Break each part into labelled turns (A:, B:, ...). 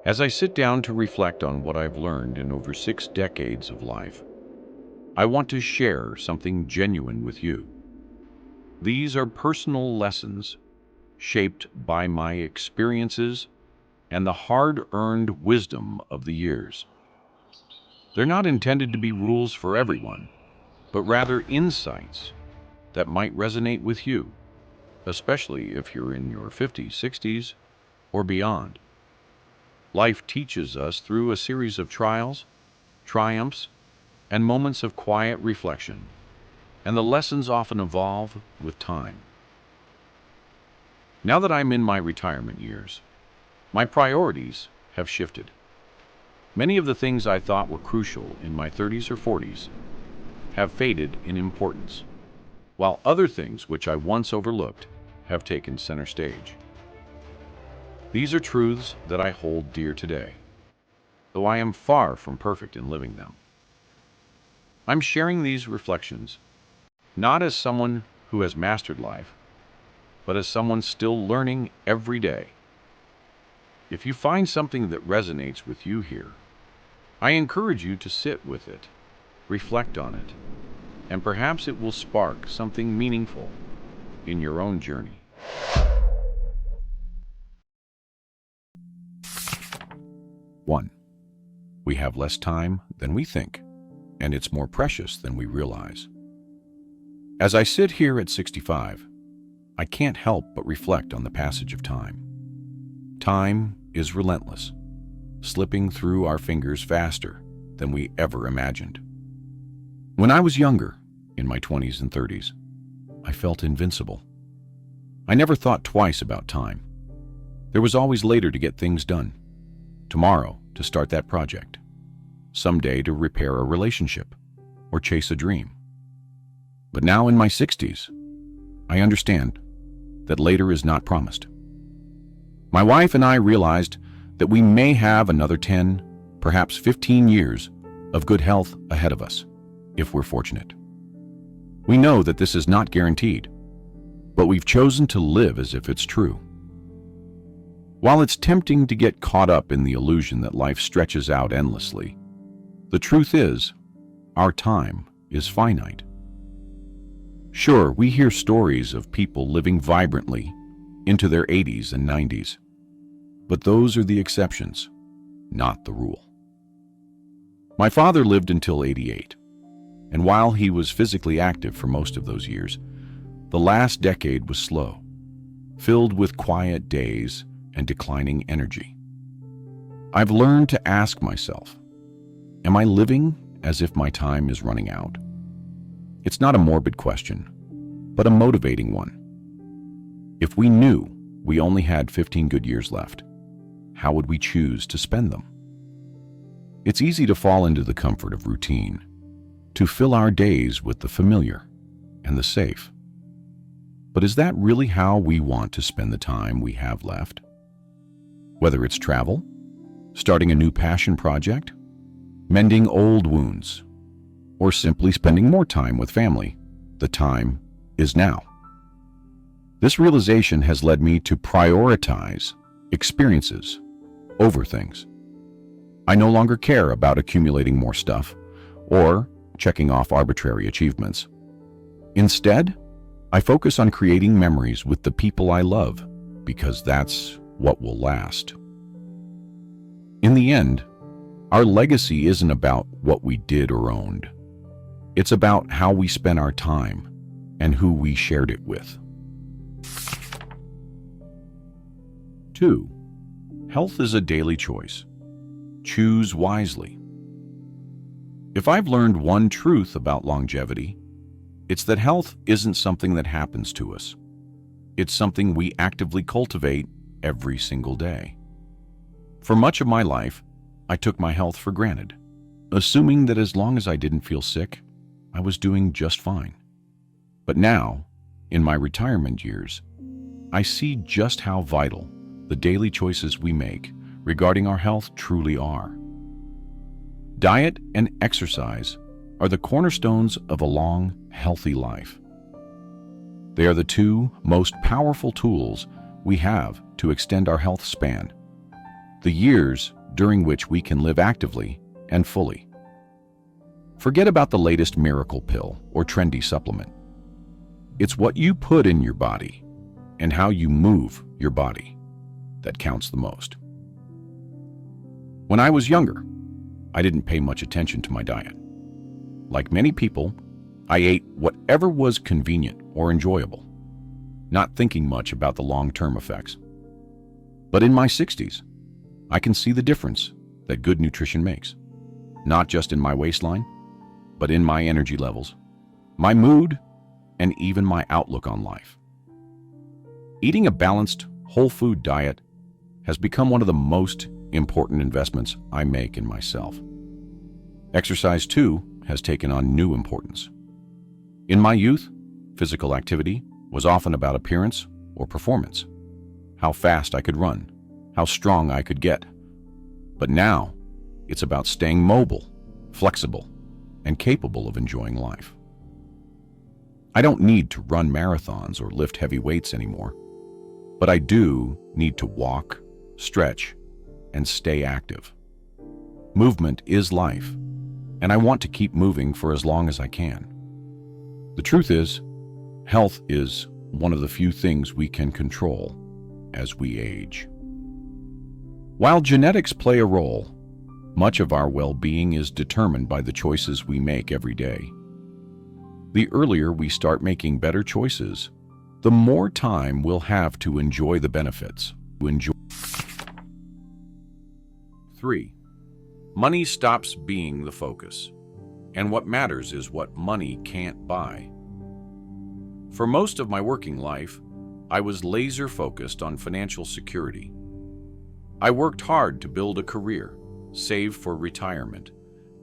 A: As I sit down to reflect on what I've learned in over 6 decades of life, I want to share something genuine with you. These are personal lessons shaped by my experiences and the hard-earned wisdom of the years. They're not intended to be rules for everyone, but rather insights that might resonate with you, especially if you're in your 50s, 60s, or beyond. Life teaches us through a series of trials, triumphs, and moments of quiet reflection, and the lessons often evolve with time. Now that I'm in my retirement years, my priorities have shifted. Many of the things I thought were crucial in my 30s or 40s have faded in importance, while other things which I once overlooked have taken center stage. These are truths that I hold dear today, though I am far from perfect in living them. I'm sharing these reflections not as someone who has mastered life, but as someone still learning every day. If you find something that resonates with you here, I encourage you to sit with it, reflect on it, and perhaps it will spark something meaningful in your own journey. 1. We have less time than we think, and it's more precious than we realize. As I sit here at 65, I can't help but reflect on the passage of time. Time is relentless, slipping through our fingers faster than we ever imagined. When I was younger, in my 20s and 30s, I felt invincible. I never thought twice about time. There was always later to get things done. Tomorrow to start that project. Someday to repair a relationship or chase a dream. But now in my 60s, I understand that later is not promised. My wife and I realized that we may have another 10, perhaps 15 years of good health ahead of us, if we're fortunate. We know that this is not guaranteed, but we've chosen to live as if it's true. While it's tempting to get caught up in the illusion that life stretches out endlessly, the truth is, our time is finite. Sure, we hear stories of people living vibrantly into their 80s and 90s, but those are the exceptions, not the rule. My father lived until 88, and while he was physically active for most of those years, the last decade was slow, filled with quiet days and declining energy. I've learned to ask myself, am I living as if my time is running out? It's not a morbid question, but a motivating one. If we knew we only had 15 good years left, how would we choose to spend them? It's easy to fall into the comfort of routine, to fill our days with the familiar and the safe. But is that really how we want to spend the time we have left? Whether it's travel, starting a new passion project, mending old wounds, or simply spending more time with family, the time is now. This realization has led me to prioritize experiences over things. I no longer care about accumulating more stuff or checking off arbitrary achievements. Instead, I focus on creating memories with the people I love, because that's what will last. In the end, our legacy isn't about what we did or owned. It's about how we spent our time and who we shared it with. 2. Health is a daily choice. Choose wisely. If I've learned one truth about longevity, it's that health isn't something that happens to us. It's something we actively cultivate every single day. For much of my life, I took my health for granted, assuming that as long as I didn't feel sick, I was doing just fine. But now, in my retirement years, I see just how vital the daily choices we make regarding our health truly are. Diet and exercise are the cornerstones of a long, healthy life. They are the two most powerful tools we have to extend our health span. the years during which we can live actively and fully. Forget about the latest miracle pill or trendy supplement. It's what you put in your body and how you move your body that counts the most. When I was younger, I didn't pay much attention to my diet. Like many people, I ate whatever was convenient or enjoyable, not thinking much about the long-term effects. But in my 60s, I can see the difference that good nutrition makes, not just in my waistline, but in my energy levels, my mood, and even my outlook on life. Eating a balanced, whole food diet has become one of the most important investments I make in myself. Exercise, too, has taken on new importance. In my youth, physical activity was often about appearance or performance, how fast I could run, how strong I could get. But now, it's about staying mobile, flexible, and capable of enjoying life. I don't need to run marathons or lift heavy weights anymore, but I do need to walk, stretch, and stay active. Movement is life, and I want to keep moving for as long as I can. The truth is, health is one of the few things we can control as we age. While genetics play a role, much of our well-being is determined by the choices we make every day. The earlier we start making better choices, the more time we'll have to enjoy the benefits. 3. Money stops being the focus, and what matters is what money can't buy. For most of my working life, I was laser-focused on financial security. I worked hard to build a career, save for retirement,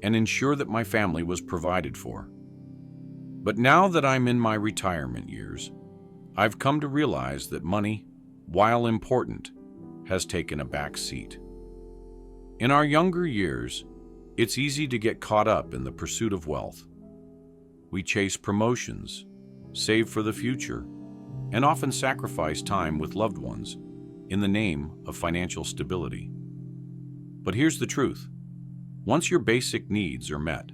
A: and ensure that my family was provided for. But now that I'm in my retirement years, I've come to realize that money, while important, has taken a back seat. In our younger years, it's easy to get caught up in the pursuit of wealth. We chase promotions, save for the future, and often sacrifice time with loved ones in the name of financial stability. But here's the truth. Once your basic needs are met,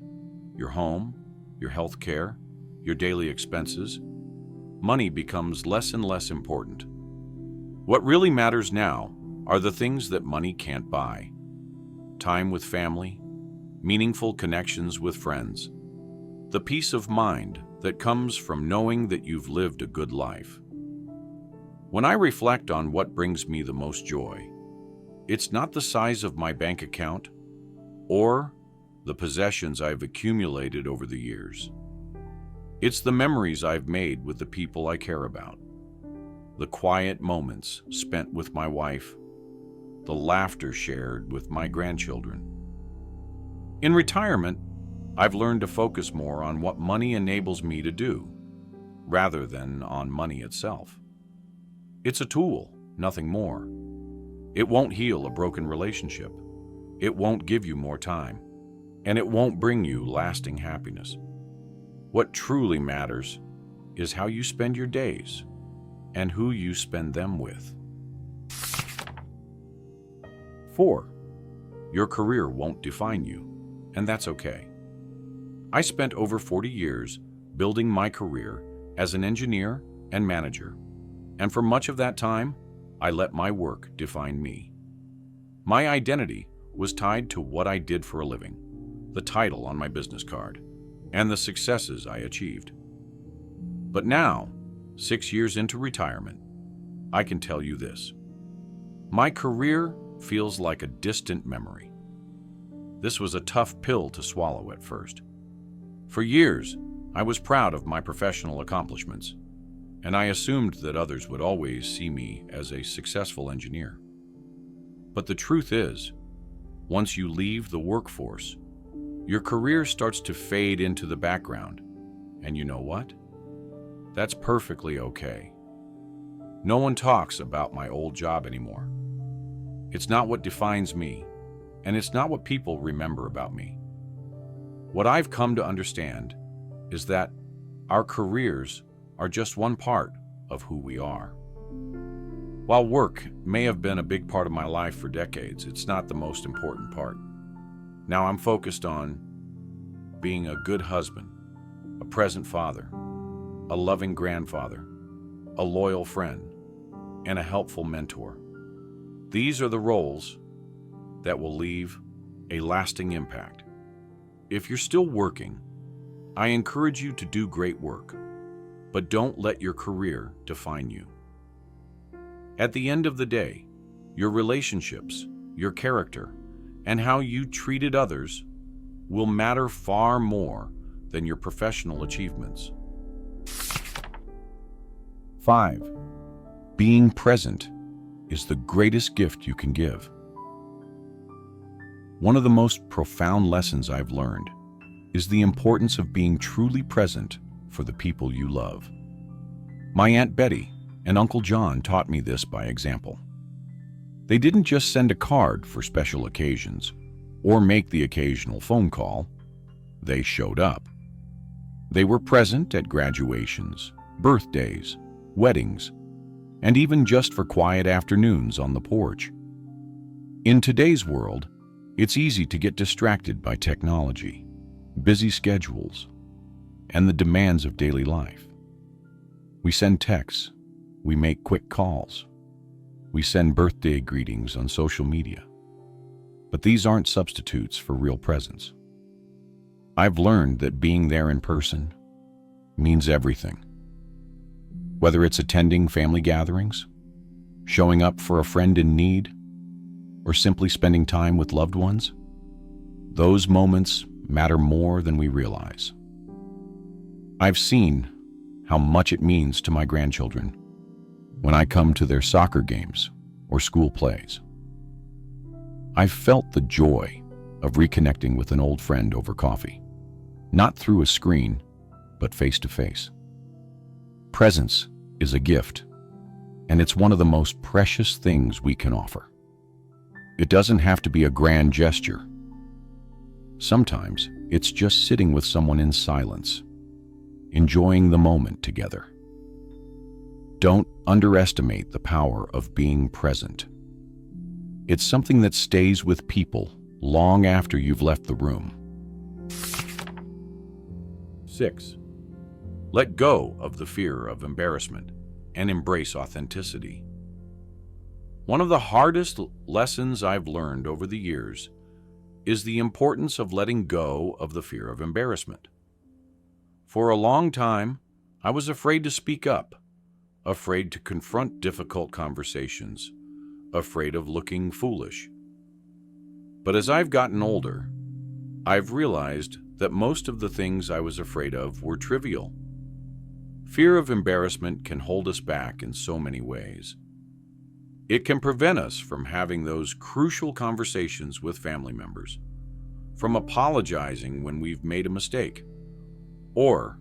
A: your home, your health care, your daily expenses, money becomes less and less important. What really matters now are the things that money can't buy. Time with family, meaningful connections with friends, the peace of mind that comes from knowing that you've lived a good life. When I reflect on what brings me the most joy, it's not the size of my bank account or the possessions I've accumulated over the years. It's the memories I've made with the people I care about, the quiet moments spent with my wife, the laughter shared with my grandchildren. In retirement, I've learned to focus more on what money enables me to do, rather than on money itself. It's a tool, nothing more. It won't heal a broken relationship. It won't give you more time, and it won't bring you lasting happiness. What truly matters is how you spend your days and who you spend them with. 4. Your career won't define you, and that's okay. I spent over 40 years building my career as an engineer and manager, and for much of that time, I let my work define me. My identity was tied to what I did for a living, the title on my business card, and the successes I achieved. But now, 6 years into retirement, I can tell you this. My career feels like a distant memory. This was a tough pill to swallow at first. For years, I was proud of my professional accomplishments, and I assumed that others would always see me as a successful engineer. But the truth is, once you leave the workforce, your career starts to fade into the background. And you know what? That's perfectly okay. No one talks about my old job anymore. It's not what defines me, and it's not what people remember about me. What I've come to understand is that our careers are just one part of who we are. While work may have been a big part of my life for decades, it's not the most important part. Now I'm focused on being a good husband, a present father, a loving grandfather, a loyal friend, and a helpful mentor. These are the roles that will leave a lasting impact. If you're still working, I encourage you to do great work, but don't let your career define you. At the end of the day, your relationships, your character, and how you treated others will matter far more than your professional achievements. 5. Being present is the greatest gift you can give. One of the most profound lessons I've learned is the importance of being truly present for the people you love. My Aunt Betty and Uncle John taught me this by example. They didn't just send a card for special occasions or make the occasional phone call. They showed up. They were present at graduations, birthdays, weddings, and even just for quiet afternoons on the porch. In today's world, it's easy to get distracted by technology, busy schedules, and the demands of daily life. We send texts, we make quick calls, we send birthday greetings on social media. But these aren't substitutes for real presence. I've learned that being there in person means everything. Whether it's attending family gatherings, showing up for a friend in need, or simply spending time with loved ones, those moments matter more than we realize. I've seen how much it means to my grandchildren when I come to their soccer games or school plays. I've felt the joy of reconnecting with an old friend over coffee, not through a screen, but face to face. Presence is a gift, and it's one of the most precious things we can offer. It doesn't have to be a grand gesture. Sometimes it's just sitting with someone in silence, enjoying the moment together. Don't underestimate the power of being present. It's something that stays with people long after you've left the room. 6. Let go of the fear of embarrassment and embrace authenticity. One of the hardest lessons I've learned over the years is the importance of letting go of the fear of embarrassment. For a long time, I was afraid to speak up, afraid to confront difficult conversations, afraid of looking foolish. But as I've gotten older, I've realized that most of the things I was afraid of were trivial. Fear of embarrassment can hold us back in so many ways. It can prevent us from having those crucial conversations with family members, from apologizing when we've made a mistake, or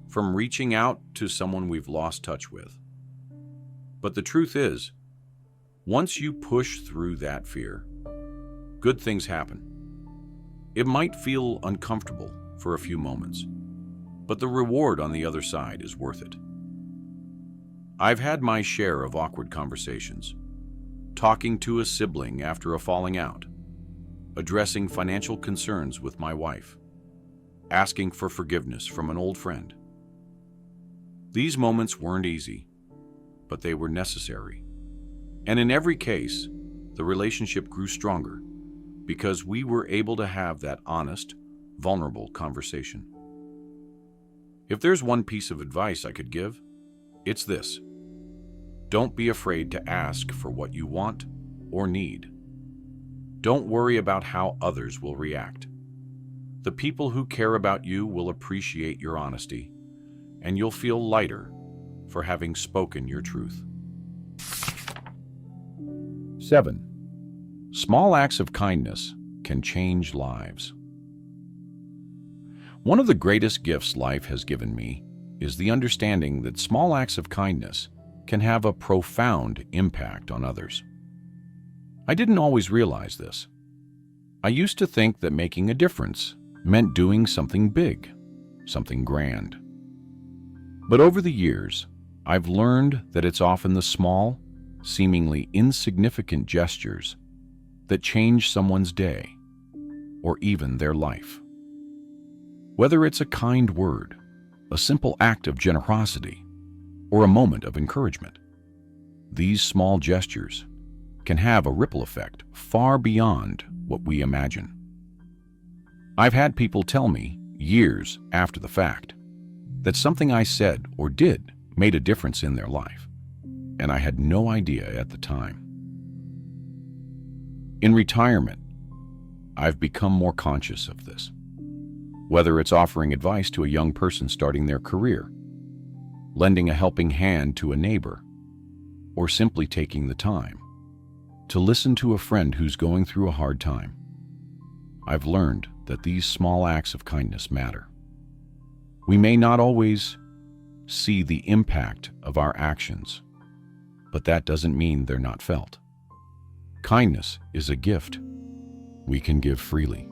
A: from reaching out to someone we've lost touch with. But the truth is, once you push through that fear, good things happen. It might feel uncomfortable for a few moments, but the reward on the other side is worth it. I've had my share of awkward conversations, talking to a sibling after a falling out, addressing financial concerns with my wife, asking for forgiveness from an old friend. These moments weren't easy, but they were necessary. And in every case, the relationship grew stronger because we were able to have that honest, vulnerable conversation. If there's one piece of advice I could give, it's this. Don't be afraid to ask for what you want or need. Don't worry about how others will react. The people who care about you will appreciate your honesty, and you'll feel lighter for having spoken your truth. 7. Small acts of kindness can change lives. One of the greatest gifts life has given me is the understanding that small acts of kindness can have a profound impact on others. I didn't always realize this. I used to think that making a difference meant doing something big, something grand. But over the years, I've learned that it's often the small, seemingly insignificant gestures that change someone's day or even their life. Whether it's a kind word, a simple act of generosity, or a moment of encouragement, these small gestures can have a ripple effect far beyond what we imagine. I've had people tell me, years after the fact, that something I said or did made a difference in their life, and I had no idea at the time. In retirement, I've become more conscious of this. Whether it's offering advice to a young person starting their career, lending a helping hand to a neighbor, or simply taking the time to listen to a friend who's going through a hard time, I've learned that these small acts of kindness matter. We may not always see the impact of our actions, but that doesn't mean they're not felt. Kindness is a gift we can give freely,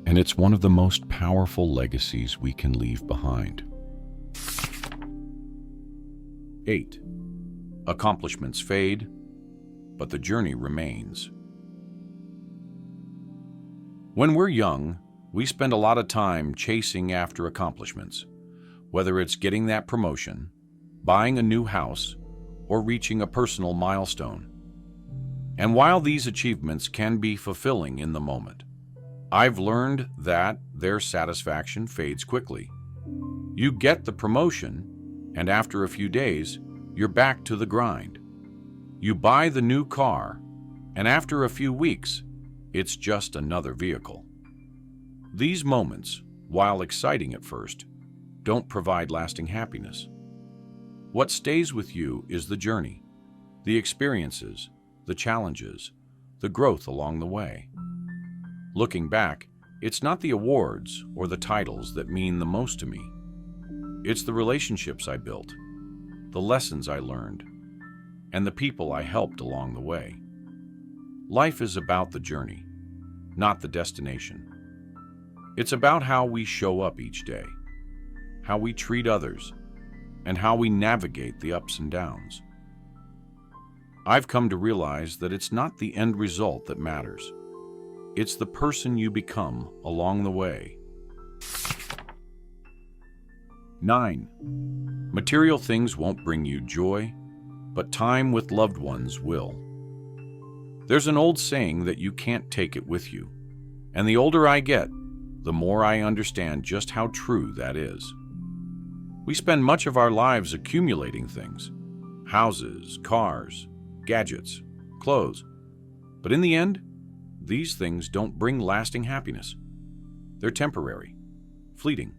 A: and it's one of the most powerful legacies we can leave behind. 8. Accomplishments fade, but the journey remains. When we're young, we spend a lot of time chasing after accomplishments, whether it's getting that promotion, buying a new house, or reaching a personal milestone. And while these achievements can be fulfilling in the moment, I've learned that their satisfaction fades quickly. You get the promotion, and after a few days, you're back to the grind. You buy the new car, and after a few weeks, it's just another vehicle. These moments, while exciting at first, don't provide lasting happiness. What stays with you is the journey, the experiences, the challenges, the growth along the way. Looking back, it's not the awards or the titles that mean the most to me. It's the relationships I built, the lessons I learned, and the people I helped along the way. Life is about the journey, not the destination. It's about how we show up each day, how we treat others, and how we navigate the ups and downs. I've come to realize that it's not the end result that matters. It's the person you become along the way. 9. Material things won't bring you joy, but time with loved ones will. There's an old saying that you can't take it with you, and the older I get, the more I understand just how true that is. We spend much of our lives accumulating things: houses, cars, gadgets, clothes. But in the end, these things don't bring lasting happiness. They're temporary, fleeting.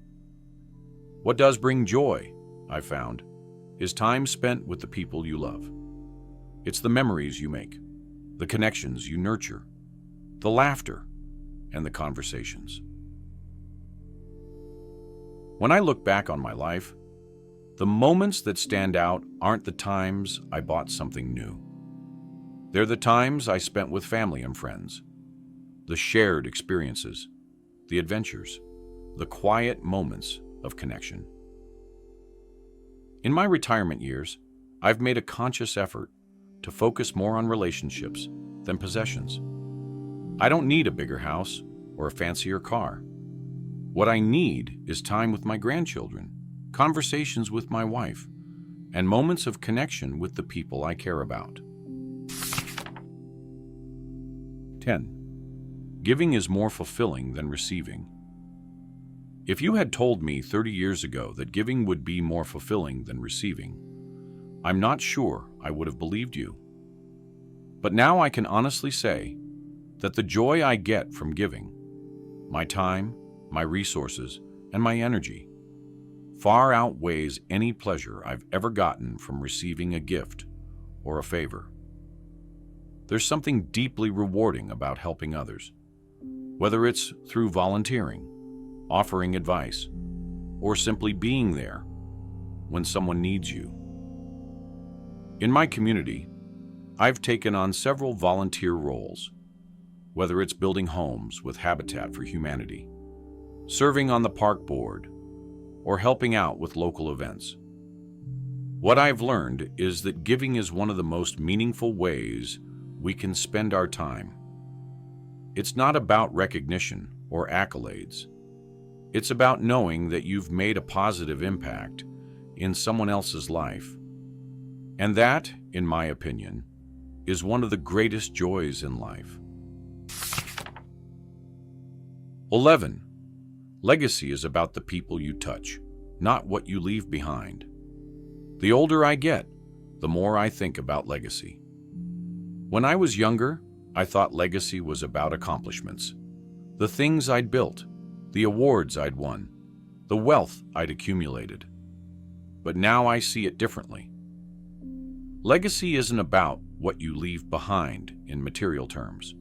A: What does bring joy, I've found, is time spent with the people you love. It's the memories you make, the connections you nurture, the laughter, and the conversations. When I look back on my life, the moments that stand out aren't the times I bought something new. They're the times I spent with family and friends, the shared experiences, the adventures, the quiet moments of connection. In my retirement years, I've made a conscious effort to focus more on relationships than possessions. I don't need a bigger house or a fancier car. What I need is time with my grandchildren, conversations with my wife, and moments of connection with the people I care about. 10. Giving is more fulfilling than receiving. If you had told me 30 years ago that giving would be more fulfilling than receiving, I'm not sure I would have believed you. But now I can honestly say that the joy I get from giving, my time, my resources, and my energy, far outweighs any pleasure I've ever gotten from receiving a gift or a favor. There's something deeply rewarding about helping others, whether it's through volunteering, offering advice, or simply being there when someone needs you. In my community, I've taken on several volunteer roles, whether it's building homes with Habitat for Humanity, serving on the park board, or helping out with local events. What I've learned is that giving is one of the most meaningful ways we can spend our time. It's not about recognition or accolades. It's about knowing that you've made a positive impact in someone else's life. And that, in my opinion, is one of the greatest joys in life. 11. Legacy is about the people you touch, not what you leave behind. The older I get, the more I think about legacy. When I was younger, I thought legacy was about accomplishments. The things I'd built, the awards I'd won, the wealth I'd accumulated. But now I see it differently. Legacy isn't about what you leave behind in material terms.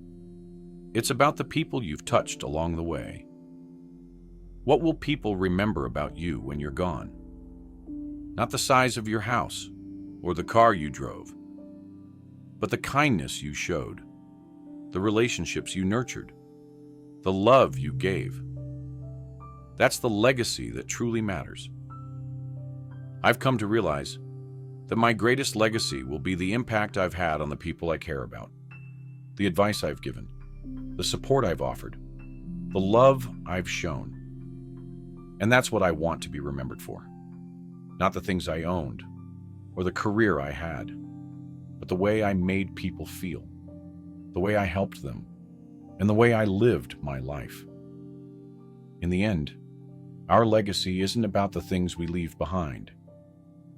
A: It's about the people you've touched along the way. What will people remember about you when you're gone? Not the size of your house or the car you drove, but the kindness you showed, the relationships you nurtured, the love you gave. That's the legacy that truly matters. I've come to realize that my greatest legacy will be the impact I've had on the people I care about, the advice I've given, the support I've offered, the love I've shown. And that's what I want to be remembered for. Not the things I owned or the career I had, but the way I made people feel, the way I helped them, and the way I lived my life. In the end, our legacy isn't about the things we leave behind.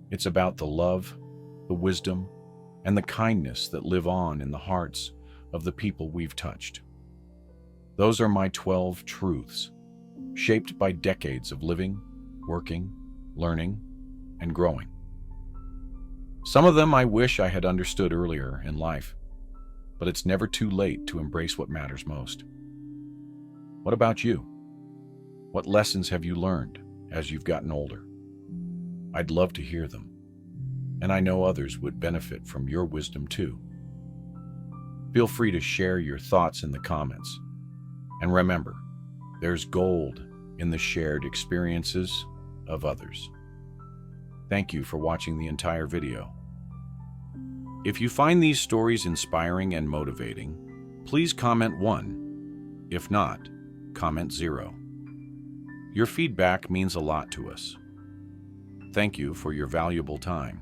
A: It's about the love, the wisdom, and the kindness that live on in the hearts of the people we've touched. Those are my 12 truths, shaped by decades of living, working, learning, and growing. Some of them I wish I had understood earlier in life, but it's never too late to embrace what matters most. What about you? What lessons have you learned as you've gotten older? I'd love to hear them, and I know others would benefit from your wisdom too. Feel free to share your thoughts in the comments. And remember, there's gold in the shared experiences of others. Thank you for watching the entire video. If you find these stories inspiring and motivating, please comment 1. If not, comment 0. Your feedback means a lot to us. Thank you for your valuable time.